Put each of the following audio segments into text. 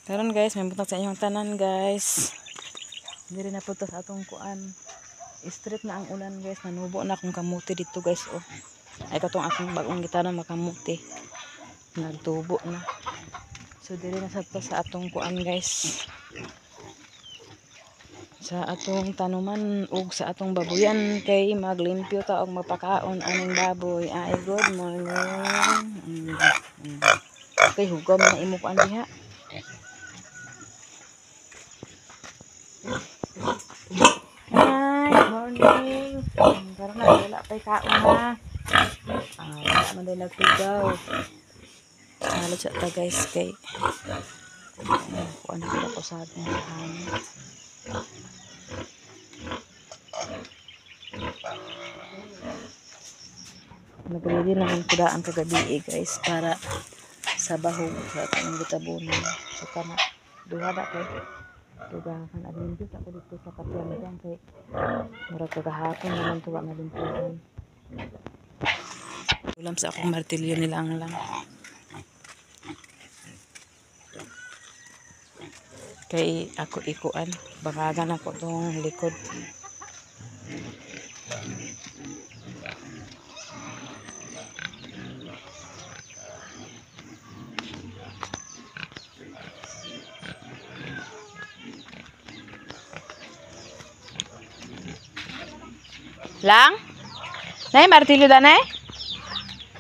Karon guys, may butang sa inyong tanan guys. Diri na punta sa atong kuan. Street na ang ulan guys, nanubo na akong kamuti dito guys. Oh. Ay katong akong bagong gitara makamuti. Nagtubo na. So diri na sa atong kuan guys. Sa atong tanuman ug sa atong baboyan kay maglimpyo ta og mapakaon aning baboy. Ay good morning. Okay, hugom na imo kuan diha. Hi, morning. Karon na wala pay kaon ha. Wala man din nagtugaw. Halos sa ta guys kay kuan kita ko sa ating hangin. Nagready na ang kudaan kagabi guys para sa bahog sa atong gitabunan. So kana duha na kay tugahan adin dito ako dito sa kapyan diyan kay murag kagahapon naman tuwa na limpuan. Ulam sa akong martilyo nilang lang. Kay ako ikuan bangagan ako tong likod. Lang? Nay, martilyo da nay?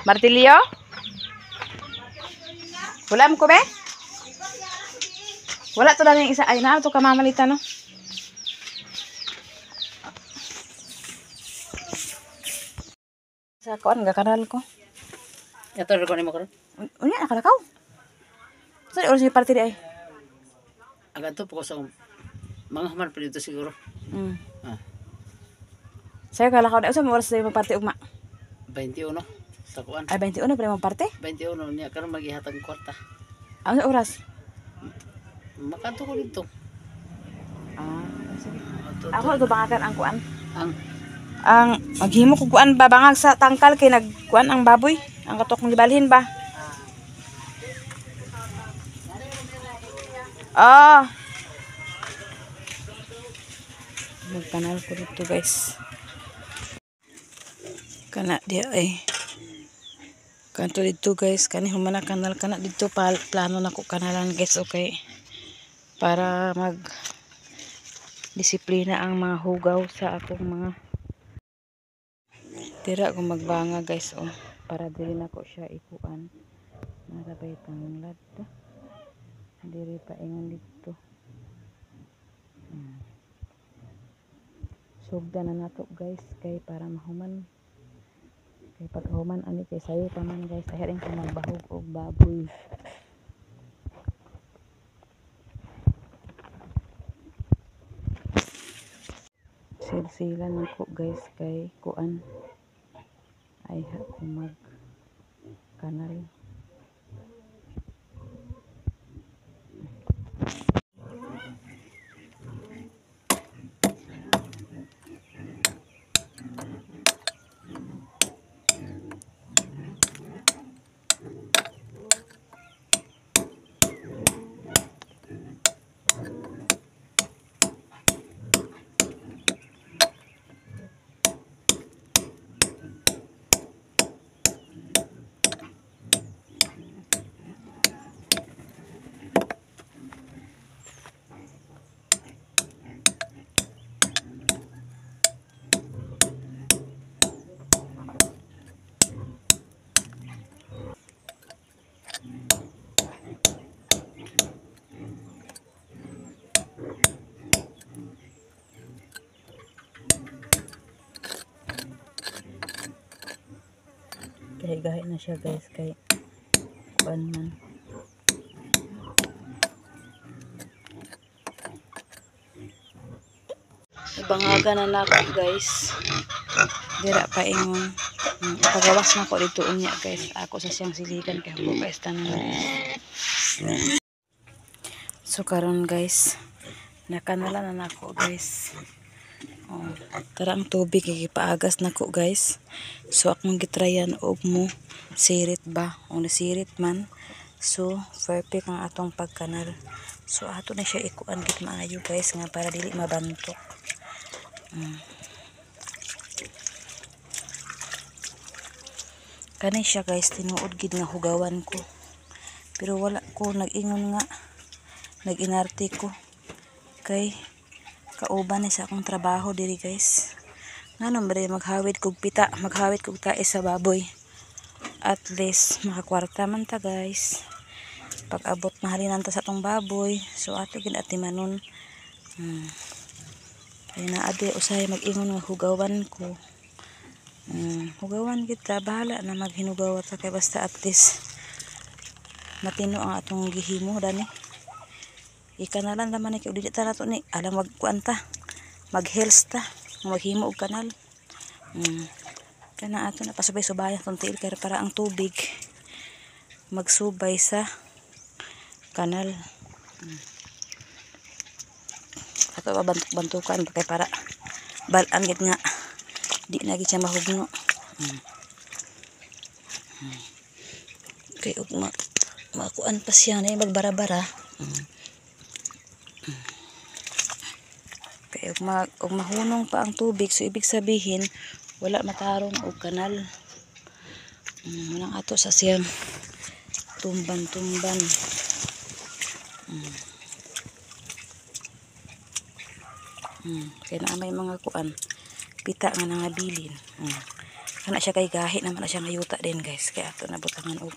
Martilyo? Wala mo ko be? Wala to dami isa. Ay na, to kamamalita no? Sa kuan, gakanal ko. Ito rin ko ni mo karon. Unya, nakalakaw. Saan oras yung party di ay? Agad to po sa mga human pa dito siguro. Sa'yo kalakaw di. Saan oras yung party ugma? 21 sa kuan. Ay, 21 pa yung party? 21 niya karon maghihatag kwarta. Ano oras? Makanto ko dito. Sige. Ato, Ako ito bangagan ang kuan. ang Maghimo ko kuan ba bangag sa tangkal kay nagkuan ang baboy. Ang katok kong gibalhin ba? Magkanal ko dito guys. Kana dia ay. Kanto dito guys, kani humana kanal kana dito plano nako kanalan guys, okay. Para mag disiplina ang mga hugaw sa akong mga tira ko magbanga guys oh, para dili nako siya ikuan. Narabay tanglad. Diri pa ingon dito. Sugda na nato guys kay para mahuman. Kay pag human ani kay sayo pa man guys, ahiring ko magbahog og baboy. Silsilan nako guys kay kuan ay ako mag kanal. Kay gahi na siya guys kay kuan man. Bangaga na nako guys. Dira pa ingon. Pagawas na ko dito unya guys. Ako sa siyang siligan kay hubo guys tanan. So karon guys, nakanala na nako guys. Tara ang tubig ipaagas nako guys. So akong gitrayan og mo sirit ba. O nasirit man So perfect ang atong pagkanal. So ato na siya ikuan gid maayo guys nga para dili mabantok. Kani siya guys tinuod gid nga hugawan ko. Pero wala ko nag-ingon nga nag-inarte ko kay kauban ni sa akong trabaho diri guys. Ngano ba maghawid kog pita, maghawid kog tae sa baboy. At least makakwarta man ta guys. Pag abot mahalinan ta sa tong baboy, so ato gid atimanon. Kaya na ade usay mag-ingon nga hugawan ko. Hugawan kita, bahala na maghinugawa ta kay basta at least matino ang atong gihimo dani. Ikanalan naman ni kay dili ta nato ni alang magkuan ta, mag-health ta, maghimo og kanal. Kana ato na pasubay-subayan tong tiil kay para ang tubig magsubay sa kanal. Ato bantuk-bantukan kay para balan gid nga di na gid siya mahugno. Kay ug makuan pa siya na magbara-bara. Kay ug mahunong pa ang tubig, so ibig sabihin wala matarong og kanal. Manang ato sa siyang tumban-tumban. Kaya na may mga kuan pita nga nangabilin. Kana siya kay gahi naman na siya ngayuta din guys. Kaya ato na butangan og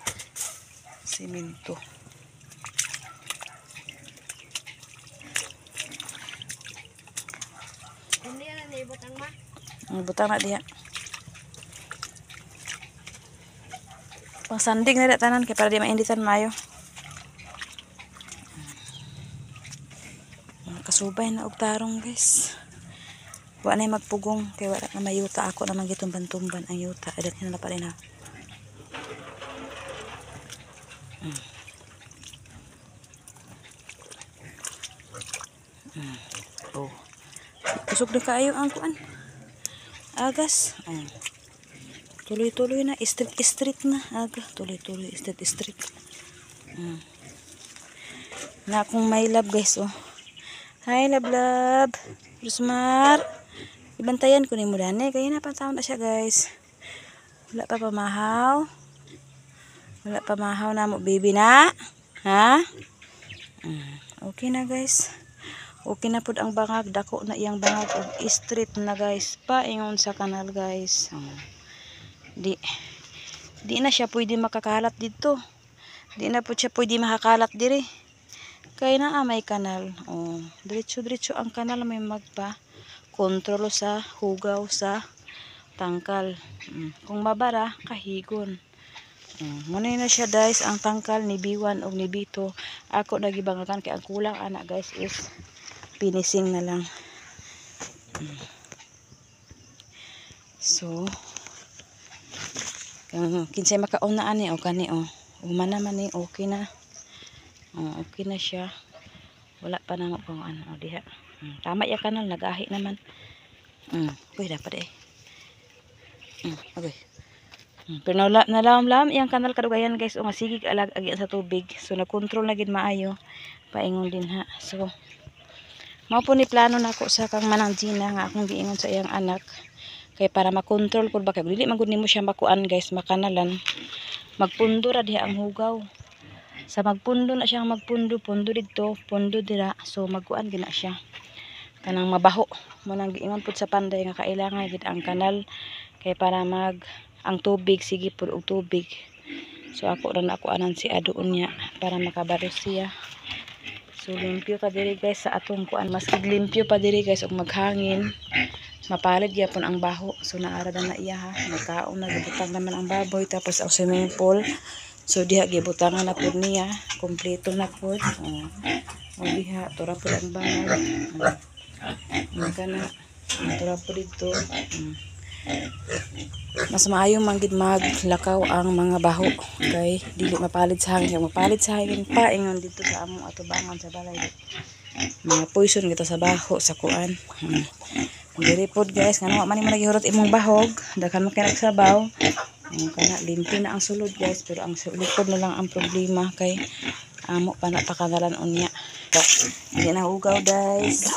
simento. Hindi na naibutang ma. Butang na diha. Pang sanding na tanan kay para di mainditan mayo. Kasubay na og tarong guys. Wa na magpugong kay wala na mayuta ako naman gitumban-tumban ang yuta. Adat na pa rin ha. Oh. Kusog na kaayo ang kuan. Agas. Tuloy-tuloy na. Street na. Aga. Tuloy-tuloy. Street. Na akong may love guys. Oh. Hi love. Rusmar. Ibantayan ko ni mo dani. Kaya na pantaon na siya guys. Wala pa pamahaw. Wala pa mahaw na mo baby na. Ha? Okay na guys. Okay na pud ang bangag. Dako na iyang bangag. Og street na guys. Paingon sa kanal guys. Di na siya pwede makakalat dito. Di na po siya pwede makakalat diri. Kaya na may kanal. Diretso ang kanal may magpa kontrol sa hugaw sa tangkal. Kung mabara kahigon. Muna na siya guys ang tangkal ni B1 o ni B2. Ako nagibangakan kaya ang kulang anak guys is finishing na lang. So kinsay makaunaan ni o kani o umana man ni okay na. Okay na siya. Wala pa na kung ano diha. Tama ya kanal nagahi naman. Uy dapat okay. Pero nalam iyang kanal kadugayan guys o nga sigig alag agi sa tubig. So nagkontrol na gid maayo. Paingon din ha. So mao po ni plano nako sa kang manang Gina nga akong giingon sa iyang anak kay para makontrol pud ba kay dili man gud nimo siya makuan guys makanalan. Magpundo ra diha ang hugaw. Sa magpundo na siyang pundo dito, pundo dira. So magkuan gina siya. Kanang mabaho. Mo nang giingon pud sa panday nga kailangan gid ang kanal kay para ang tubig sige pud og tubig. So ako ra na ako anan si adoon niya para makabaros siya. So limpyo pa diri guys sa atong kuan mas limpyo pa diri guys og maghangin. Mapalid gyapon ang baho. So naara na iya ha. Nagkaon na gibutang naman ang baboy tapos ang swimming pool. So diha gibutangan na pud niya, kompleto na pud. O diha tura pud ang bangag. Kana tura pud dito. Mas maayo man gid maglakaw ang mga baho kay dili mapalid sa hangin. Mapalit sa hangin pa ingon dito sa among atubangan sa balay. Mga poison kita sa baho sa kuan. Diri pud guys ngano man ni mo nagihurot imong bahog, daghan man kay nagsabaw. Ang kana limpi na ang sulod guys, pero ang likod na lang ang problema kay amo pa na pakanalan unya. Hindi na ugaw guys.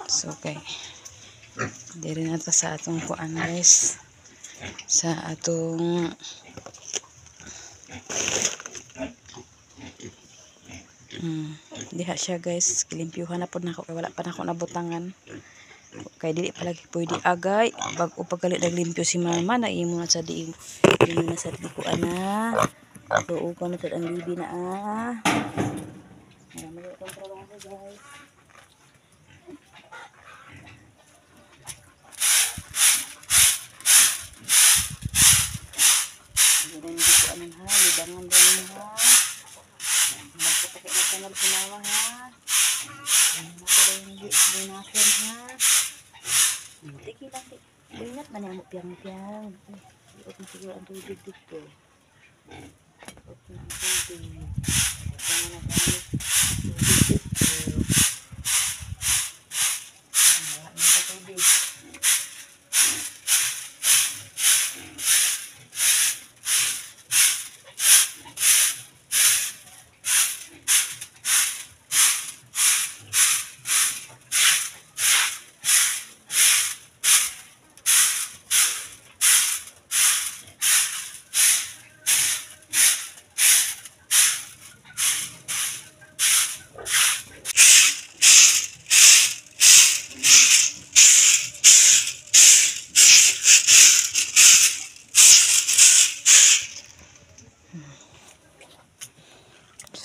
So okay. Diri na ta sa atong kuan guys. Sa atong diha siya guys, kilimpyuhan na po na ako kay wala pa na ako nabutangan. Kay dili palagi pwede agay bag-o pagkalit naglimpyo si mama na imo na sa diin na sa likuan na. So upan na sad ang bibi na Marami itong trabaho guys. Hindi ko anan ha, libangan rin ha. Bakit pakai na kanal si mama ha. Ano ko rin bunasan ha. Tiki lang, ingat man yung piang-piang. Iot na siguro ang tubig dito. Iot na ang tubig. Kaya na kami tubig dito. Wala na ba tubig?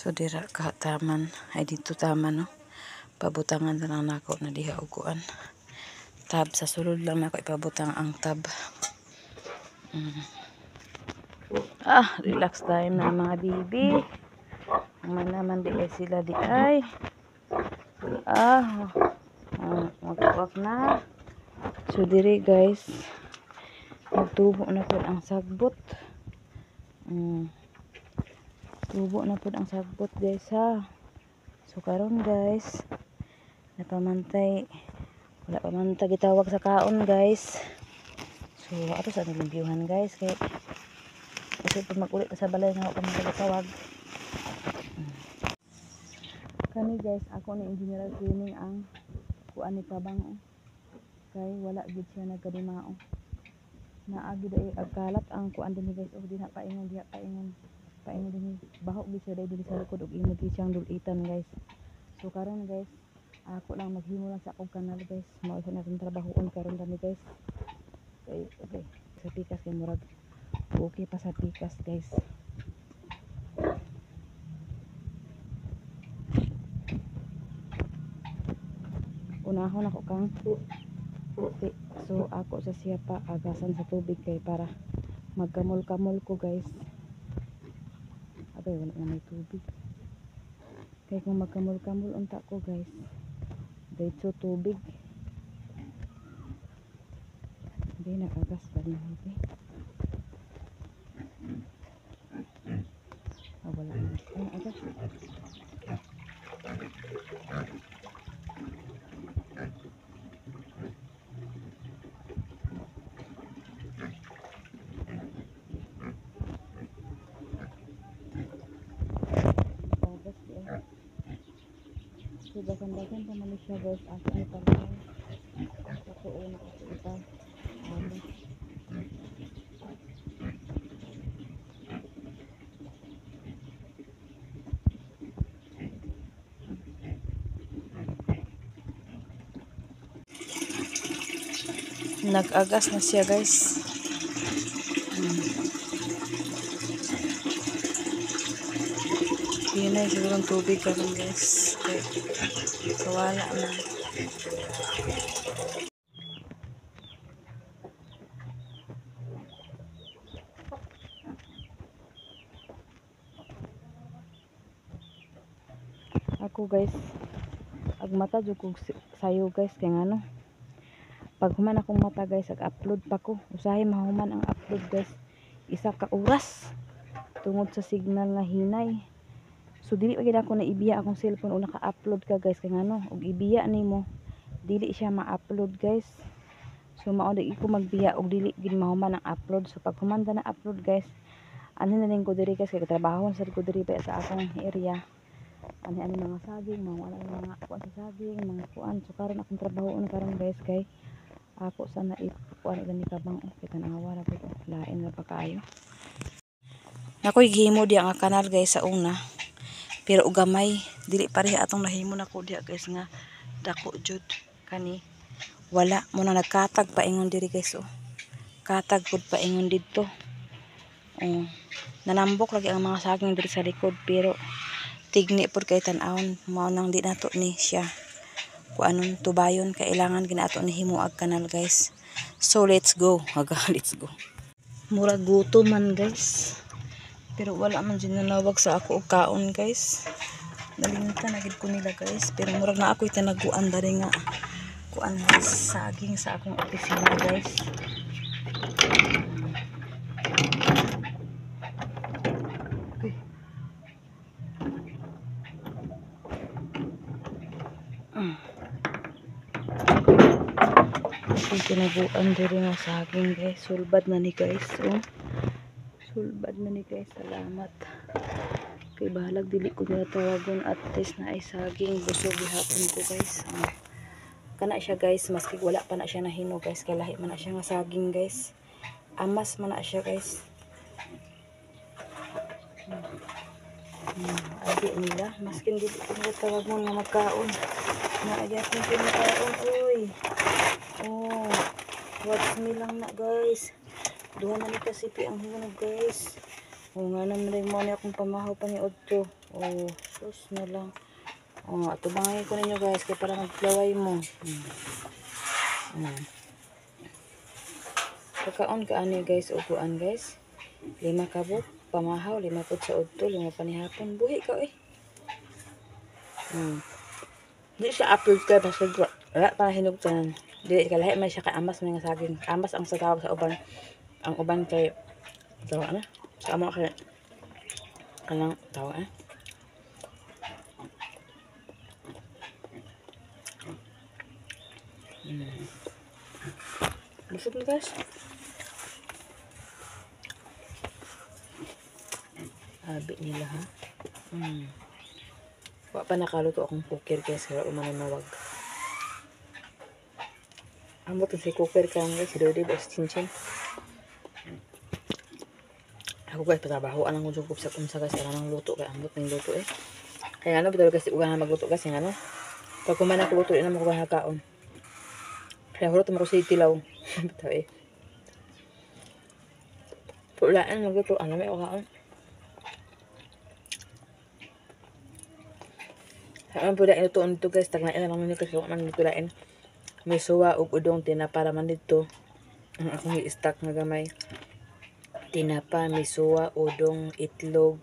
So dira ka taman ay dito taman no. Pabutangan na lang nako na diha uguan. Tab sa sulod lang nako ipabutang ang tab. Relax time na mga bibi. Naman di ay sila di ay. Wag na. So diri guys. Magtubo na po ang sagbot. Tubo na po ang sagbot guys ha. So karon guys, napamantay, wala pa man ta gitawag sa kaon guys. So ato sa nilimpyuhan guys kay kasi pag magulit sa balay nga ako magtawag. Kani guys, ako ni engineer cleaning ang kuan ni tabang kay wala gid siya nagkadimao. Naagi day agkalat ang kuan din guys, og diha paingon din baho gid siya dili sa likod og imo gid siyang dulitan guys. So karon guys, ako lang maghimo lang sa akong kanal guys. Mao sa natin trabahoon karon dami guys. Okay, sa pikas kay murag okay pa sa pikas guys. Unahon ako kang so ako sa siya pa agasan sa tubig kay para magkamol-kamol ko guys. Abay wala na may tubig. Kaya kung magkamol-kamol unta ko guys, dito tubig. Hindi nakagas pa rin natin. Wala na. Agas. So bakan-bakan pa man siya guys, ako ni pala katuon na ako ita nag-agas na siya guys. Yun na siguro ang tubig karon guys. Okay. Kawala na. Ako guys, agmata jud kog sayo guys kay ngano. Pag human akong mata guys, ag-upload pa ko. Usahay mahuman ang upload guys. Isa ka oras tungod sa signal nga hinay. So dili pa gid ako na ibiya akong cellphone o naka-upload ka guys kay ngano og ibiya nimo dili siya ma-upload guys. So mao di ko magbiya og dili gid mahuman ang upload. So pag humanda na upload guys, ano na ning ko diri guys kay trabaho sa ko diri pa sa akong area. Ani mga saging, mga kuan sa saging, mga kuan. So karon akong trabaho na karon guys kay ako sana ikuan ilan ni kabang kita nangawa na pud lain ra pa kaayo. Nakoy gihimo diya nga kanal guys sa una. Pero og gamay dili pareha atong nahimo nako diya guys nga dako jud kani. Wala mo na nagkatag paingon diri guys oh. Katag pud paingon didto. Oh. Nanambok lagi ang mga saging diri sa likod pero tigni pud kay tan-awon mao nang di nato ni siya kuanon tubayon kailangan ginato ni himuag kanal guys. So let's go. Let's go. Murag gutom man guys. Pero wala man din nanawag sa ako og kaon guys. Nalimutan na gid ko nila guys. Pero murag na ako itanaguan dari nga kuan saging sa akong opisina guys. Tinaguan diri nga saging guys. Sulbad na ni guys oh. Sulbad na ni guys. Salamat. Kay bahalag dili ko nila tawagon at least na ay saging busog gihapon ko guys. Kana siya guys maski wala pa na siya nahino guys kay lahi man na siya nga saging guys. Amas man na siya guys. Adi nila maski dili ko nila tawagon nga magkaon. Naagyan ko magkaon uy. Oh, what's me lang na guys. Duha na ni kasipi ang hinog guys. Oh, nga naman mo ni akong pamahaw pa ni Otto. Oh, sus na lang. Oh, ato bangay ko ninyo guys kay para maglaway mo. Pagkaon ka ani guys uguan guys. 5 kabok pamahaw, 5 pud sa Otto, 5 pa ni hapon. Buhi ka eh. Di siya upload ka basta wala para hinugtan. Dili ka lahi man siya kay amas man nga saging. Amas ang sa tawag sa uban. Ang uban kay tawag ana? Sa amo kay kanang tawag Busog na guys. Abi nila ha. Wa pa nakaluto akong cooker guys. Kaya umanawag. Ambot si cooker ka guys. Si Dodi ba si Chinchin. Ako guys patrabaho. Anang kung sa kumsa guys. Alam ng luto. Kaya ambot ng luto eh. Kaya ano bitaw guys. Ugan na magluto guys. Yung ano. Pag kumain ako luto. Ina mo ko kaon. Kaya hulot mo ko sa itilaw. Bitaw eh. Pulaan magluto. Ano may kaon. Ang pwede inutuon dito guys, tagnain na lang nito kasi kung man dito lain. May suwa ug udong tinapa raman dito. Ang akong i-stack nga gamay. Tinapa, may suwa, udong, itlog,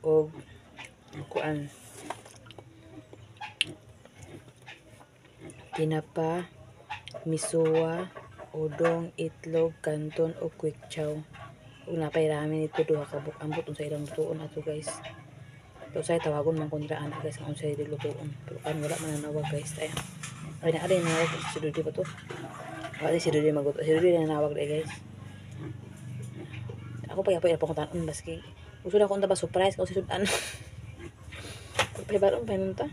ug kuan. Tinapa, misuwa, udong, itlog, kanton, ug quick chow. Ug napay ramen ito duha ka ambot sa ilang lutuon ato guys. So saya tawagon man kontraan guys kung say dilutuon. Pero kan wala man nanawag guys tayo. Ay na adin nanawag si Dodi ba to? Wala si Dodi maguto. Si Dodi na nanawag dai guys. Ako pa yapay pa ko tanon baski. Uso na ko ba surprise ko si sudan. Pre baron pa nunta.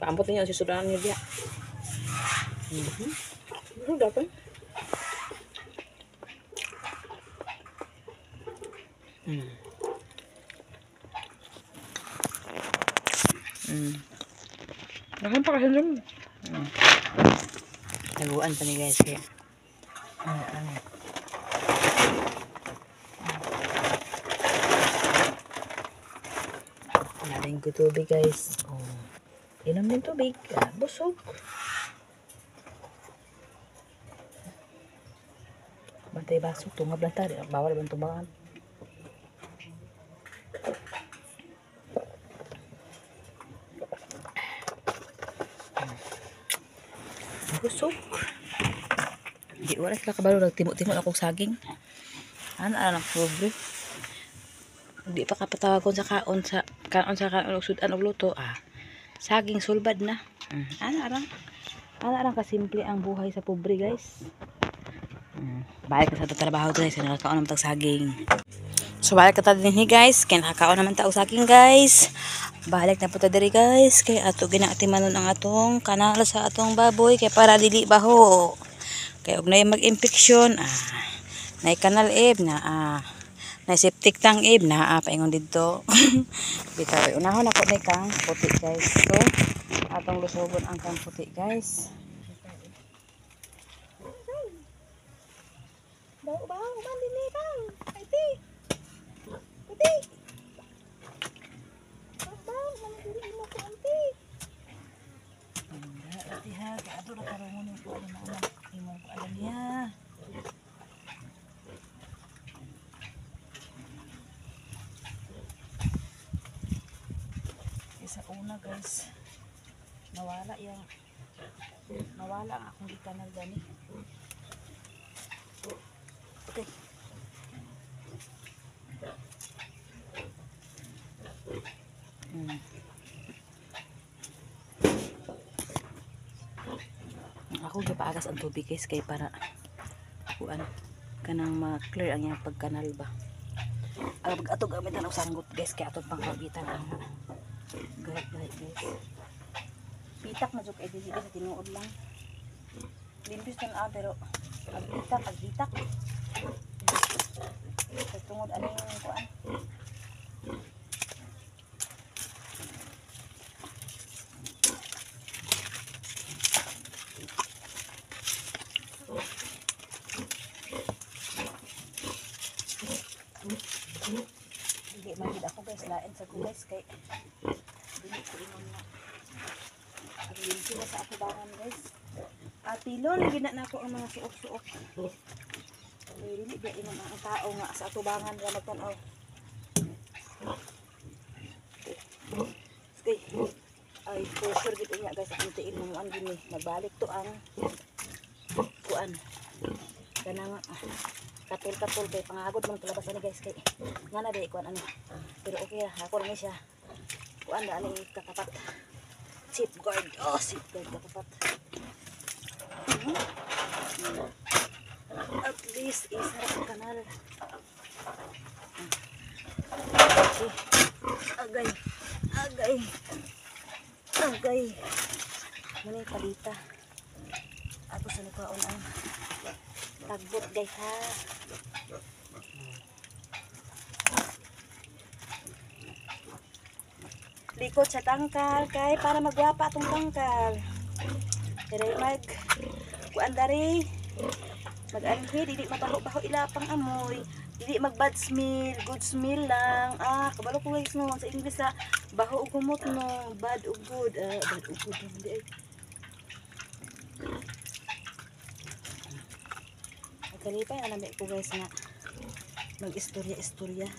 Paambot niyo si sudan niyo dia. Ano dapat? Nakan pa kasi dyan. Taguan pa ni guys kaya. Naling ko tubig guys. Oh. Inom din tubig. Busog. Bantay basok. Tungab lang tayo. Bawal bang tumakan. Busog. Di wala sila kabalo nagtimo-timo akong saging. Ano anak pobre. Di pa kapatawagon sa kaon sa kaon sa kaon sudan og luto saging sulbad na. Ana arang kasimple ang buhay sa pobre guys. Balik na sa trabaho guys, nakakaon naman tag saging. So balik ka ta dinhi guys, kay nakakaon naman ta og saging guys. Balik na po ta diri guys, kay ato ginaatimanon ang atong kanal sa atong baboy kay para dili baho. Kay og nay mag-infeksyon, nay kanal na nay septic tank na paingon didto. Bitaw unahon ako ni kang puti guys. So atong lusogon ang kang puti guys. Bang, dili bang. Pati. Bang, dili mo ko anti. Ati ha, kaado ra karon mo ko na anak. Imo ko alam niya. Isa una guys. Nawala ang akong gikanal gani. Okay. Ako gipaagas ang tubig guys kay para kuan kanang ma-clear ang iyang pagkanal ba. Pag ato gamitan og sanggot guys kay atong pangkagitan ang guys. Pitak na jud kay dili sa tinuod lang. Limpis tan pero agbitak. Tungod ano yung kuan. Hindi magid ako guys, lain sa guys kay dili ko ingon na. Agin sila sa atubangan guys. Atilon gina na ako ang mga suok-suok. Dili ba ingon ang tao nga sa atubangan ra magtan-aw. Okay. Ay, pressure gid niya guys ang tiin mo an gini. Nagbalik to ang kuan. Kanang kapil kay pangagod man tulabas ani guys kay ngana day kuan ano. Pero okay ra ako ra siya. Kuan da ani katapat. Safeguard katapat. At least isa sa kanal. Okay. Agay. Muna yung palita. Ako sa nukwaon ang tagbot guys ha. Likod sa tangkal kay para magwapa atong tangkal. Pero kuan dari mag-anhi, dili mabaho-baho ilapang amoy, dili mag-bad smell, good smell lang. Kabalo ko guys no, sa English baho ug kumot no, bad ug good, hindi ay. Kalipay alam ko guys nga mag-istorya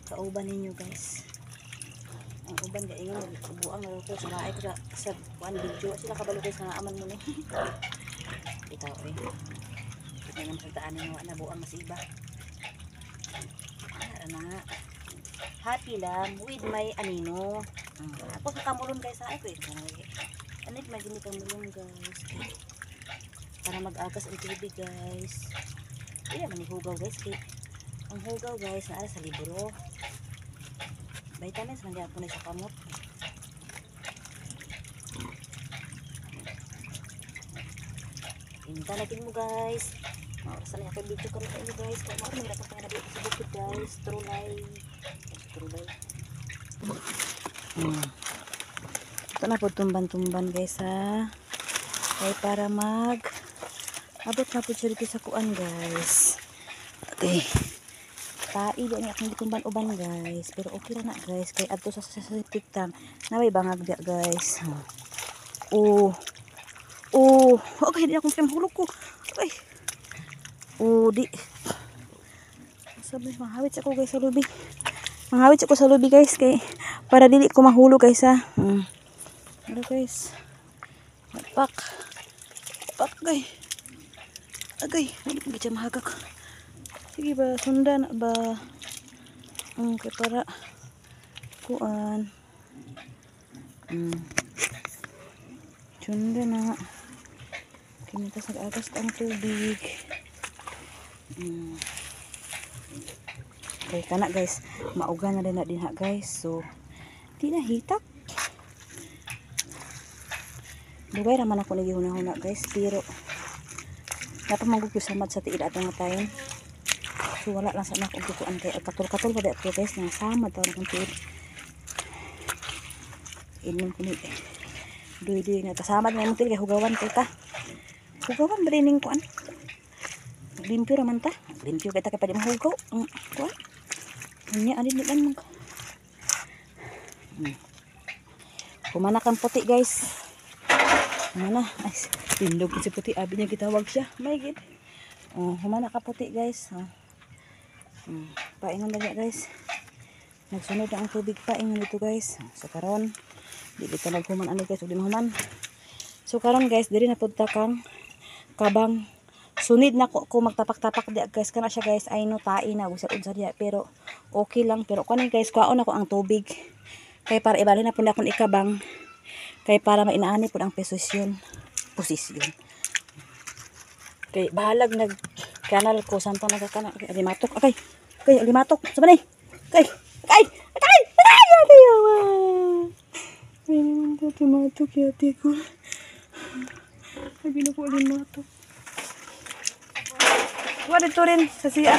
kauban ninyo guys. Ang uban ga ingon buang ko sa laay ko sa kuan video sila kabalo guys nga aman mo ni. Bitaw kita nang pagdaan mo na buang masiba. Na happy lang with my anino. Ako sa kamulon guys sa ako anit magini kamulon guys. Para mag-agas ang tubig guys. Iya man hugaw guys kay ang hugaw guys na sa libro. Vitamins man gyapon sa kamot. Inta natin mo guys. Sana ako video ko rin sa inyo guys. Kaya mo dapat pa na sa bukid guys. True life. Ito na po tumban guys ha. Kaya para abot na po siya sa kuan guys. Okay. Tai ba niya akong gitumban uban guys. Pero okay ra na guys. Kaya adto sa septic tank. Naway bangag dia guys. Okay di akong hulog ko. Okay. Di. Sabi mahawit ako guys sa lubi. Manghawit ako sa lubi guys kay para dili ko mahulog guys ha. Ano guys. Pak guys. Agay, hindi ko dyan mahagak. Sige ba, sundan ba? Okay, para kuan. Sunda na. Kinita sa agas ang tubig. Okay, kana guys. Mauga na din na din ha guys. So, di na hitak. Dugay raman ako nagihuna-huna guys. Pero, napamagugyo samad sa tiid atong tayon. So, wala lang sa anak og dukuan kay katul-katul pa di ato guys. Nang samad tawag ng tiid. Inom ko ni. Duy-duy nga. Kasamad nga mutil kay hugawan kay ta. Hugawan ba rin kuan? Limpyo raman ta. Limpyo kay ta kay pwede mahugaw. Kuan? Anya, alin din lang. Kumana kang puti guys. Kumana. Ay, tindog si puti. Abi niya gitawag siya. May gid. Kumana ka puti guys. Paingon na guys. Nagsunod na ang tubig paingon dito guys. So karon, di kita naghuman ani guys. Uli mahuman. So karon guys, diri na punta kang kabang. Sunid na ko magtapak-tapak di guys. Kana siya guys. Ay no tae na. Usad-usad diya. Pero okay lang. Pero kanin guys. Kuhaon ako ang tubig. Kay para ibalin na po na akong ikabang. Kay para mainaani po ang posisyon. Kay bahalag nag-kanal ko. Sampa nagkakanal. Alimatok. Okay. Okay. Alimatok. Saba na eh. Okay. Okay. Okay. Ay naman po. Alimatok. Yati ko. Lagi na po alimatok. Wala dito rin sa CR.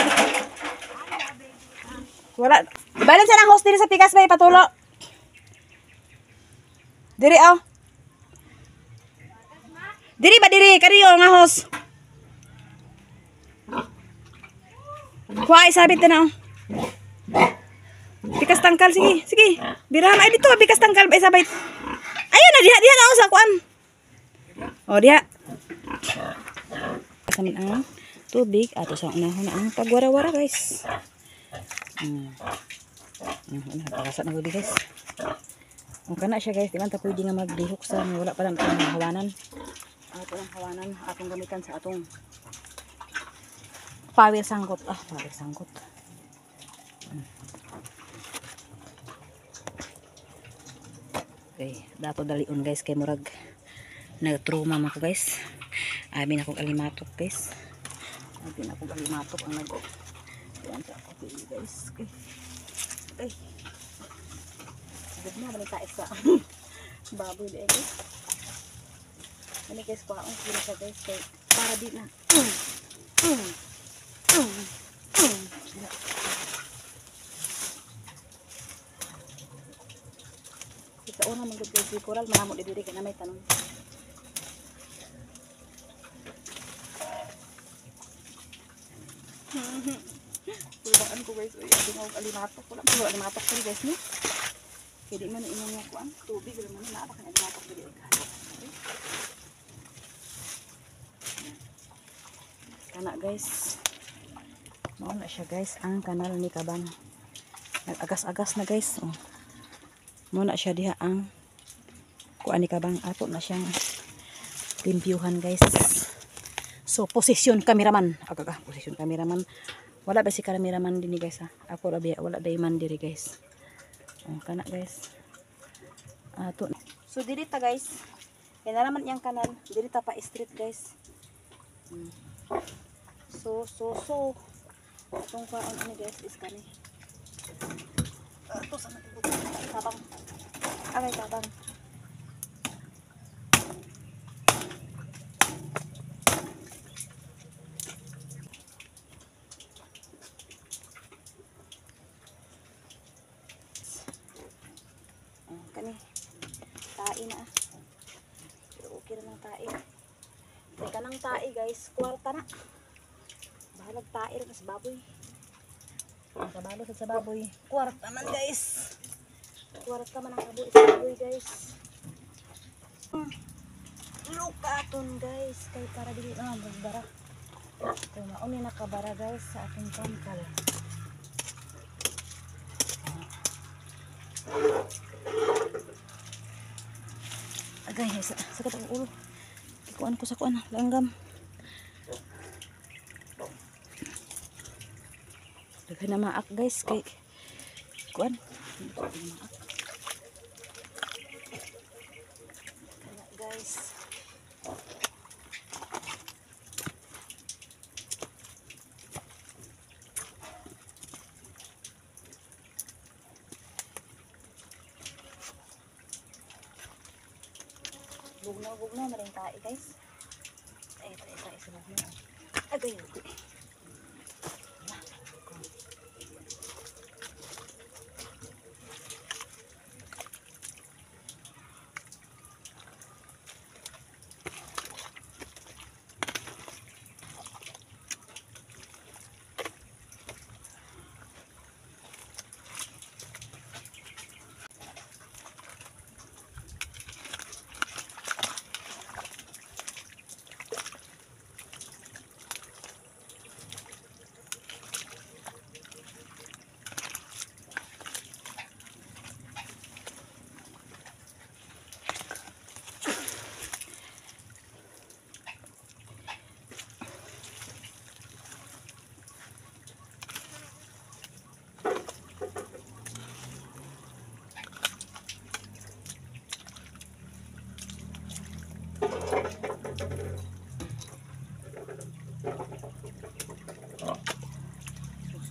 Wala. Ibalin sa ng host diri sa pikas may patulo. Diri oh. Diri ba diri kariyo nga host. Kuha isabit na oh. Pikas tangkal sige, sige. Birahan ay dito pikas tangkal ba isabit. Ayun na diha na oh sa kuan. Oh diha. Kasamin ang tubig ato sa unahon ang pagwara-wara guys. Nakakasat na guys. Kung kana siya guys, di man ta pwede nga maglihok sa wala pa lang itong hawanan. Ato lang hawanan atong gamitan sa atong power sangkot. Power sangkot. Okay, dato dalion guys kay murag nag-trauma man ko guys. Abi na kong alimatok guys. Abi na kong alimatok ang nag yan sa ako guys. Okay. Okay. Good na balik tayo sa baboy dito guys. Ano guys ko ang kilo sa guys kay para di na. Kita una magdugay si Coral manamo di diri kay na may tanong. Pulbaan ko guys, ay abing ako alimatok. Wala po alimatok ko guys ni. Kaya di man inong nga kuan, tubig wala man na pa kay alimatok dili og. Kana guys. Mao na siya guys ang kanal ni Kabang. Nag-agas-agas na guys. Mao na siya diha ang kuan ni Kabang. Ato na siyang limpyuhan guys. So, posisyon cameraman. Posisyon cameraman. Wala ba si cameraman din guys ha? Ako rabi, wala day man diri guys. Kana guys. So, diri ta guys. Kaya naman iyang kanal. Diri ta pa street guys. So. Itong kaon ano guys is kani. Ito sa tabang. Agay tabang. Kani tae na pero okay na ng tae teka ng tae guys kwarta na bahalag tae rin sa baboy kabalo sa baboy kwarta man guys kwarta man ang baboy guys lukaton guys kay para dili na magbara ito mauni nakabara guys sa ating tangkal. Agay, sakit ang ulo. Ikuan ko sa kuan, langgam. Daghan na maak guys kay kuan. Kaya guys. Bugnaw na rin tayo guys. Ay, tayo sa bugnaw. Agay.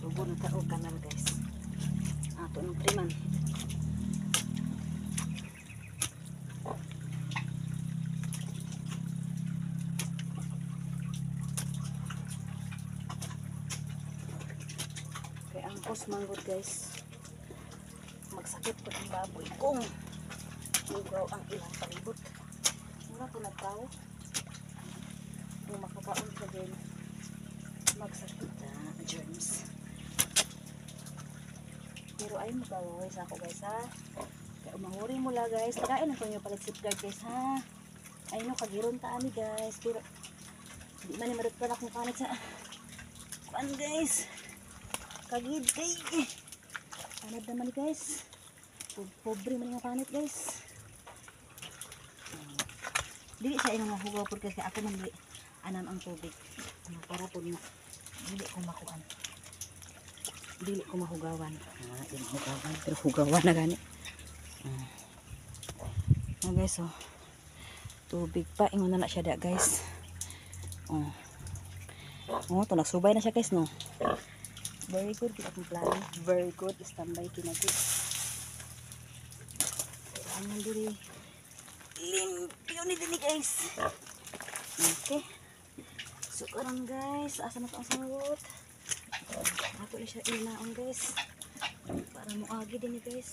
Subo na tao kanal guys. Ato ng priman. Kaya ang pos manggod guys. Magsakit ko ng baboy kung ugaw ang ilang palibot. Mura po nagtao. Kung makakaon ka din, magsakit na germs. Pero ay magawaway sa ako guys ha. Kaya umahuri mo la guys. Tagain ang kunyo palit safeguard guys ha. Ay no, kagiron ta ani guys. Pero hindi man ni marot pa na kung panit sa kuan guys. Kagid kay. Panad naman guys. Pobre man nga panit guys. Dili siya inong mahugaw po kasi ako man anam ang tubig. Para po dili ko makuan. Dili ko mahugawan. Dili hugawan. Pero hugawan na gani. Guys oh. Tubig pa. Ingon na siya da guys. To nagsubay na siya guys no. Very good. Kita kong plano. Very good. Standby kinagid. Ayan diri. Limpyo ni din guys. Okay. So karon guys. Asa na ito ang sangot. Ako na siya inaon guys. Para mo agi din guys.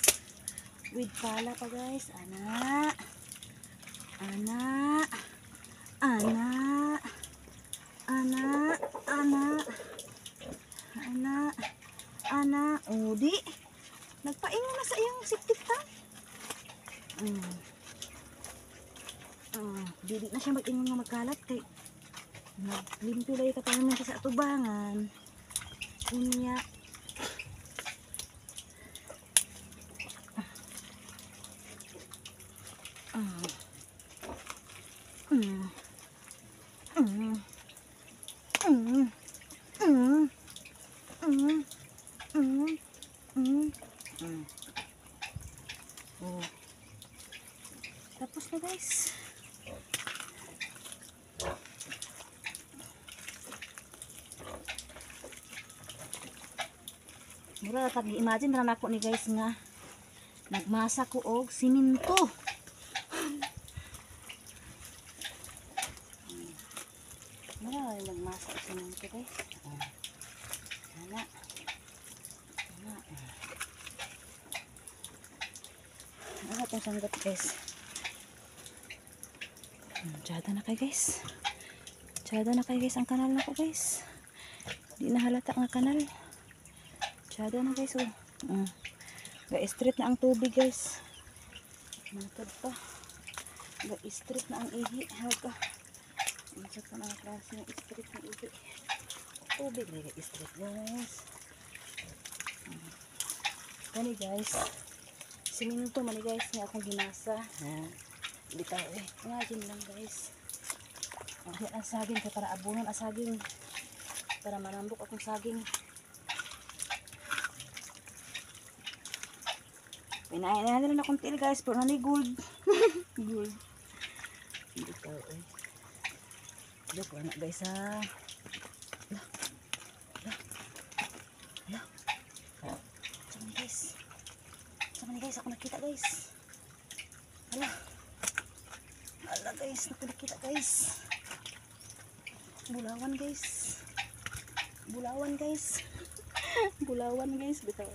With pala pa guys. Ana. Ana. Ana. Ana. Ana. Ana. Ana. Udi. Nagpaingon na sa iyang septic tank. Dili na siya mag-ingon nga magkalat kay naglimpyo lang katangan siya sa atubangan. Unya tapos na guys. Mura tag-imagine ra nako ni guys nga nagmasa ko og siminto. Mura nagmasa og siminto guys. Ana. Ana. Ano tong sanggot guys? Tsada na kay guys. Tsada na kay guys ang kanal nako guys. Di na halata nga kanal. Tsada na guys oh. Ga-straight na ang tubig guys. Matod pa. Ga-straight na ang ihi. Haga. Masat pa na ang klase ng straight na ihi. Tubig na ga-straight guys. Gani guys. Siminto man guys nga akong ginasa. Bitaw eh. Imagine lang guys. Yan ang saging kaya para abunon ang saging. Para manambok akong saging. Pinain na nila na konti guys, pero nani gold. Gold. Hindi ka eh. Joke lang na guys ha. Hala. Sama ni guys. Sama ni guys, ako nakita guys. Hala. Hala guys, ako nakita guys. Bulawan guys. Bulawan guys. Bulawan guys, bitaw.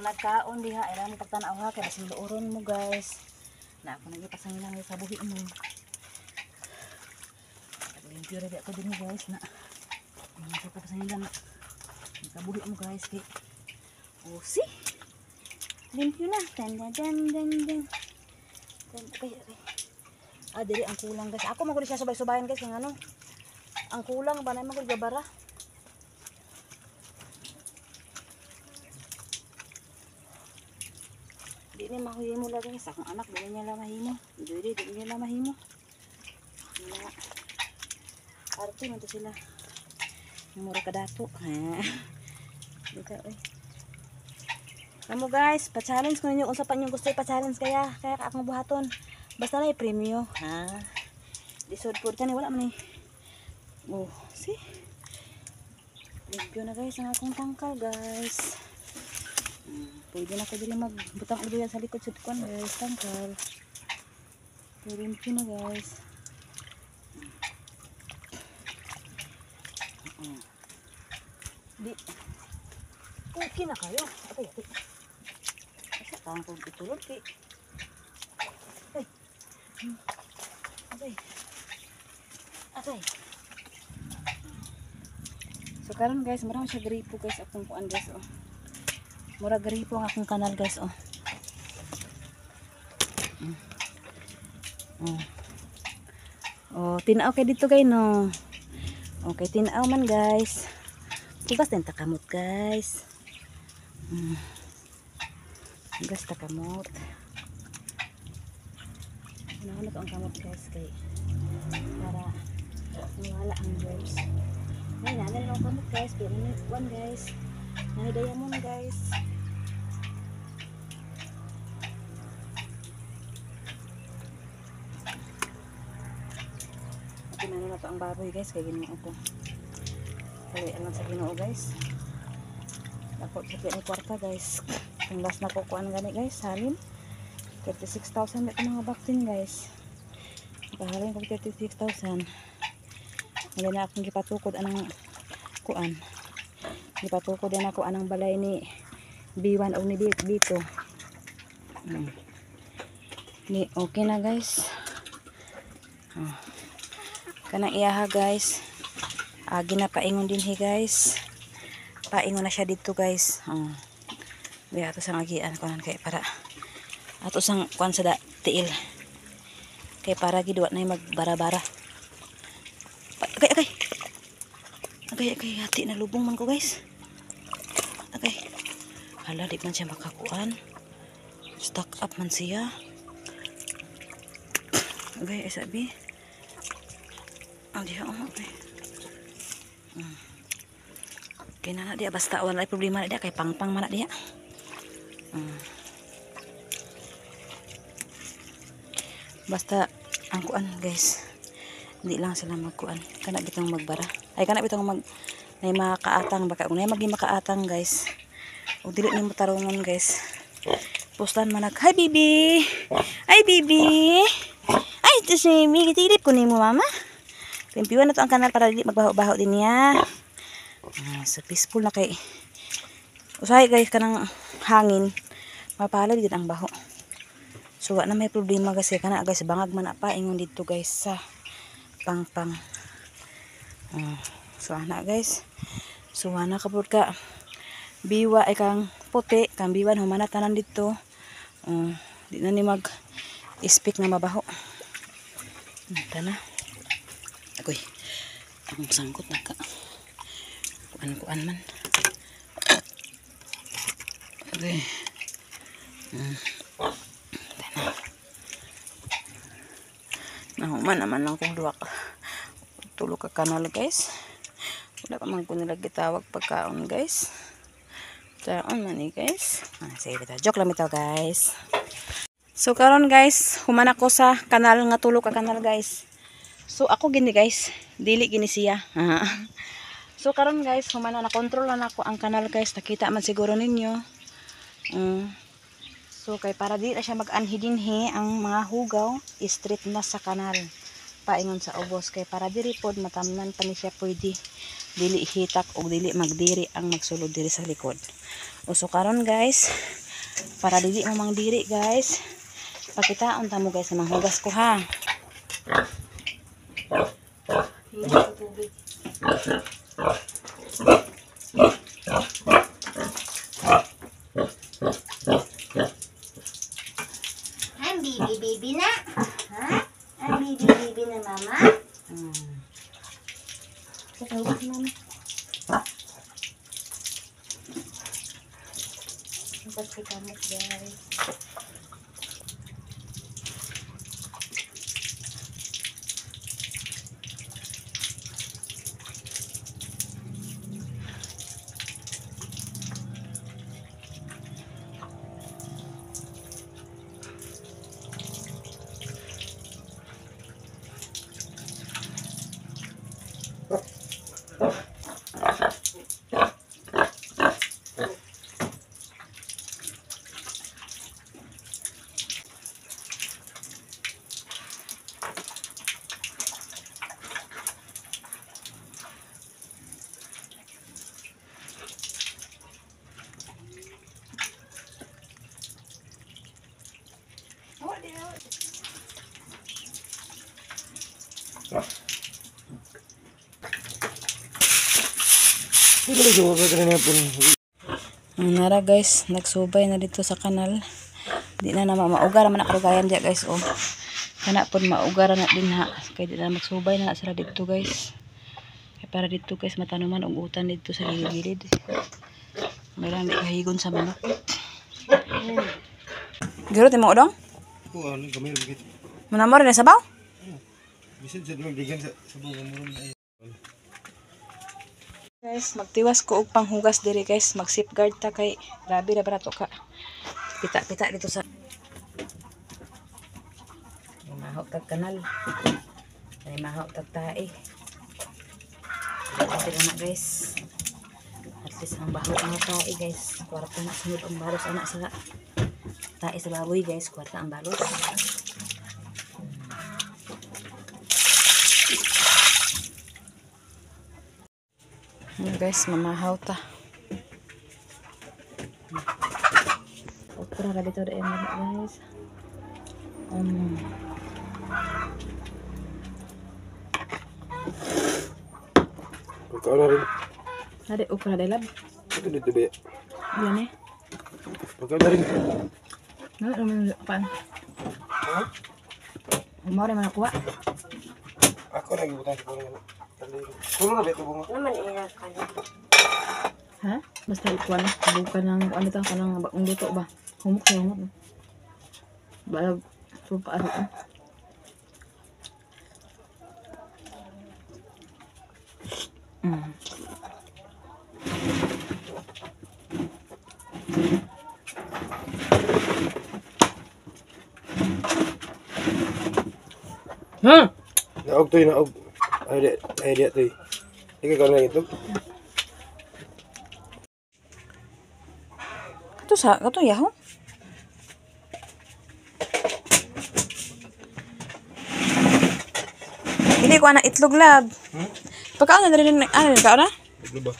Nagkaon diha ira mo pagtanaw ha kay basin luoron mo guys. Na ako nagipasangin lang sa buhi mo. Limpyo ra ako din guys na. Ako pasangin lang sa buhi mo guys kay. Oh si. Limpyo na. Dan. Okay. Ah diri ang kulang guys. Ako maguli siya subay-subayan guys ng ano. Ang kulang ba na magul gabara. Di ni mahimo lang guys, akong anak di niya lang mahimo. Di niya lang mahimo. Na arte man to sila. Mura ka dato. Dito oy. Kamu guys, pa-challenge ko ninyo kung sa panyo gusto pa-challenge kaya akong buhaton. Basta na i-premyo, ha. Disod food kani wala man ni. Oh, see? Limpyo na guys ang akong tangkal guys. Pwede na ko dili magbutang ulo yan sa likod sa tukuan guys, tangkal. Limpyo na guys. Di. Okay na kayo. Atay. Asa tangkal itulog ki. Atay. So karon guys, marami siya gripo guys akong kuan guys oh. Mura gripo ang akong kanal guys oh. Oh, tinaw kay dito kay no. Okay, tinaw man guys. Tugas din takamot guys. Tugas takamot. Ano ko ang kamot guys kay para wala ang germs. Nay nanan lang kamot guys, pero one guys. Nay diamond guys. Tinano na to ang baboy guys kay ginoo ko. Kaya alam sa Ginoo guys. Dako sa ni kwarta guys. Ang last na ko kuan gani guys, halin 36,000 ito mga vaccine guys. Pahalin ko 36,000. Wala na akong gipatukod anang kuan. Gipatukod din ako anang balay ni B1 o ni B2. Ni okay na guys. Kanang iyaha guys. Ginapaingon din guys. Paingon na siya dito guys. Biya ato sang agian kuan kay para ato sang kuan sa tiil. Kay para giduwa na magbara-bara. Okay, hati na lubong man ko guys. Okay. Hala, di man siya makakuan. Stock up man siya. Okay, sabi. Diha okay. Okay na dia basta wala problema na dia kay pangpang man na dia. Basta ang kuan guys. Hindi lang sila magkuan. Kana bitong magbara. Ay kana bitong mag nay makaatang baka unay magi makaatang guys. Ug dili nimo tarungon guys. Postan man nag, "Hi bibi. Hi bibi. Ay to si mi gitilip ko nimo mama." Limpyuan na to ang kanal para dili magbaho-baho din niya. So peaceful na kay. Usahay guys kanang hangin. Mapalad din ang baho. So na may problema kasi kana guys bangag man pa ingon dito guys sa pangpang. So ana guys. So ana kapod ka biwa ay kang puti, kang biwan humana tanan dito. Di na ni mag ispik na mabaho. Tana. Agoy. Ang sangkot na ka. Kuan man. Okay. Tana. Nahuman naman lang kung duwa ka. Tulog ka kanal guys. Wala pa man ko nila gitawag pagkaon guys. Taon man ni guys. Sige bitaw. Joke lang bitaw guys. So karon guys, human ako sa kanal nga tulog ka kanal guys. So ako gini guys, dili gini siya. So karon guys, human na kontrol na ako ang kanal guys. Nakita man siguro ninyo. So kay para di na siya mag-anhidinhi ang mga hugaw, straight na sa kanal. Paingon sa ubos kay para diri pod matamnan pa ni siya pwede dili hitak o dili magdiri ang magsulod diri sa likod. So karon guys, para dili mo mangdiri guys, pakitaon ta mo guys na manghugas ko ha. Ang bibi-bibi na. Ha? Ang bibi-bibi na mama. Hugas mami. Hugas ko kamot guys. Nara guys, nagsubay na dito sa kanal. Di na maugar man ako gayan diya guys oh. Kana pod maugar na din ha. Kay di na magsubay na sila dito guys. Kay para dito guys matanuman og utan dito sa gilid. May lang di kahigon sa manok. Giro ti mo dong? Oo, ano gamay ra gid. Manamor na sabaw? Bisan sa magdigan sa bunga mo ay. Guys, magtiwas ko og panghugas diri guys. Mag-safeguard ta kay grabe ra barato ka. Pita-pita dito sa mahok tag kanal. Ay mahok tag tae. Dito na guys. At least ang baho ang tae guys. Kwarta na sunod ang balos anak sa tae sa baboy guys. Kwarta ang balos. Guys, mamahaw ta. Okra ra dito dai guys. Pagkaon na rin. Ada okra dai lab. Ito dito ba? Yan eh. Pagkaon na rin. Na naman pan. Ha? Umore man ako. Ako na gibutan sa bunga. Tulo na ba ito bunga? Naman ina ka na. Ha? Basta ikuan bukan ng ano ta kanang bagong luto ba. Humok sa humok. Balag supa ano. Naog to naog. Ay dia to. Ikaw ka na ito. Kato yaho. Hindi ko anak itlog lab. Pagkaon na rin ano ka na? Ito ba?